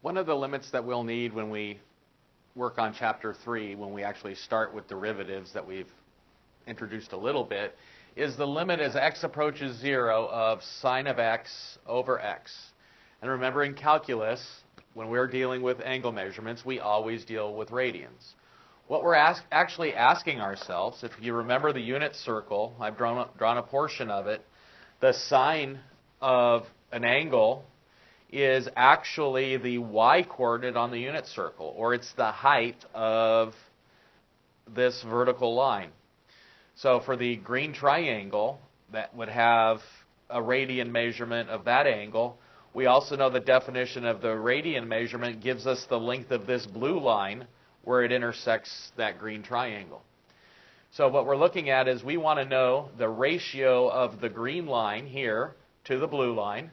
One of the limits that we'll need when we work on Chapter 3, when we actually start with derivatives that we've introduced a little bit, is the limit as x approaches 0 of sine of x over x. And remember, in calculus, when we're dealing with angle measurements, we always deal with radians. What we're actually asking ourselves, if you remember the unit circle, I've drawn a portion of it, the sine of an angle is actually the y-coordinate on the unit circle, or it's the height of this vertical line. So for the green triangle, that would have a radian measurement of that angle. We also know the definition of the radian measurement gives us the length of this blue line where it intersects that green triangle. So what we're looking at is we want to know the ratio of the green line here to the blue line.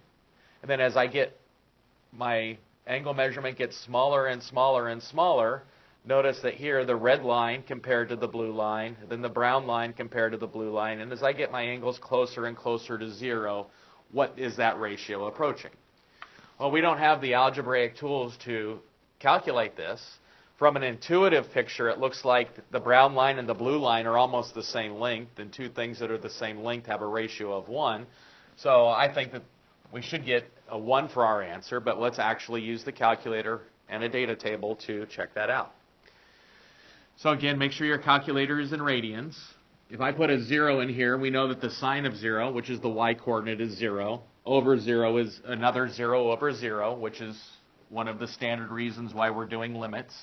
And then as I get my angle measurement gets smaller and smaller and smaller, notice that here the red line compared to the blue line, then the brown line compared to the blue line, and as I get my angles closer and closer to 0, what is that ratio approaching? Well, we don't have the algebraic tools to calculate this. From an intuitive picture, it looks like the brown line and the blue line are almost the same length, and two things that are the same length have a ratio of 1. So I think that we should get a 1 for our answer, but let's actually use the calculator and a data table to check that out. So again, make sure your calculator is in radians. If I put a 0 in here, we know that the sine of 0, which is the y-coordinate, is 0. Over 0 is another 0 over 0, which is one of the standard reasons why we're doing limits.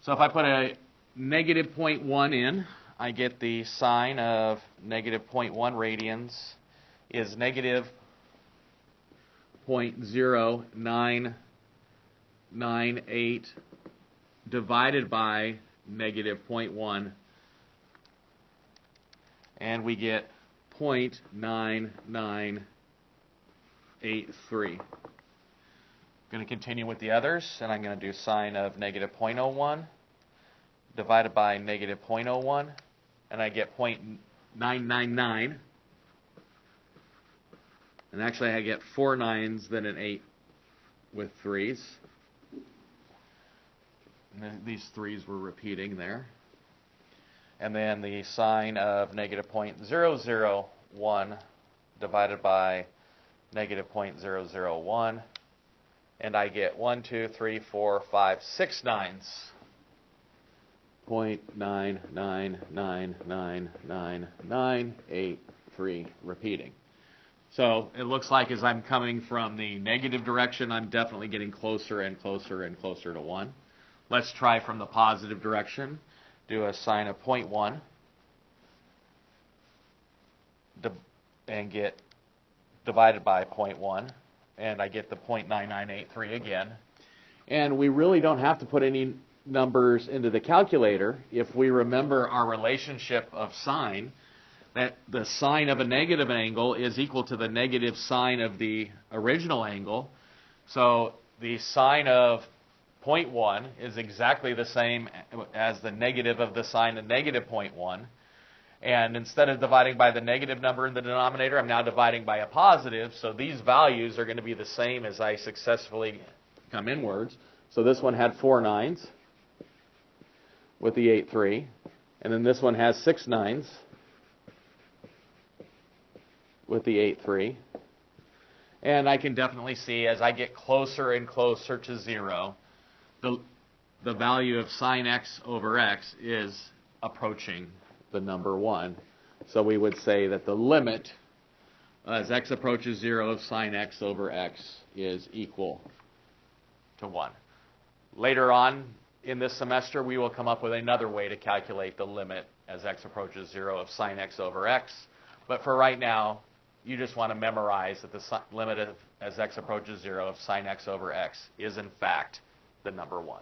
So if I put a negative 0.1 in, I get the sine of negative 0.1 radians is negative 0.0998 divided by negative 0.1, and we get 0.9983. I'm going to continue with the others, and I'm going to do sine of negative 0.01 divided by negative 0.01, and I get 0.999. And actually, I get 4 9s, then an 8 with 3s. And then these 3s were repeating there. And then the sine of negative 0.001 divided by negative 0.001. And I get 1, 2, 3, 4, 5, 6 9s. 0.9999983 repeating. So it looks like as I'm coming from the negative direction, I'm definitely getting closer and closer and closer to 1. Let's try from the positive direction. Do a sine of 0.1 and get divided by 0.1, and I get the 0.9983 again. And we really don't have to put any numbers into the calculator if we remember our relationship of sine, that the sine of a negative angle is equal to the negative sine of the original angle. So the sine of 0.1 is exactly the same as the negative of the sine of negative 0.1. And instead of dividing by the negative number in the denominator, I'm now dividing by a positive. So these values are going to be the same as I successfully come inwards. So this one had 4 9s with the 8 3. And then this one has 6 9s with the 8 3. And I can definitely see as I get closer and closer to 0, the value of sine x over x is approaching the number 1. So we would say that the limit as x approaches 0 of sine x over x is equal to 1. Later on in this semester, we will come up with another way to calculate the limit as x approaches 0 of sine x over x. But for right now, you just want to memorize that the limit of, as x approaches 0 of sine x over x is in fact the number 1.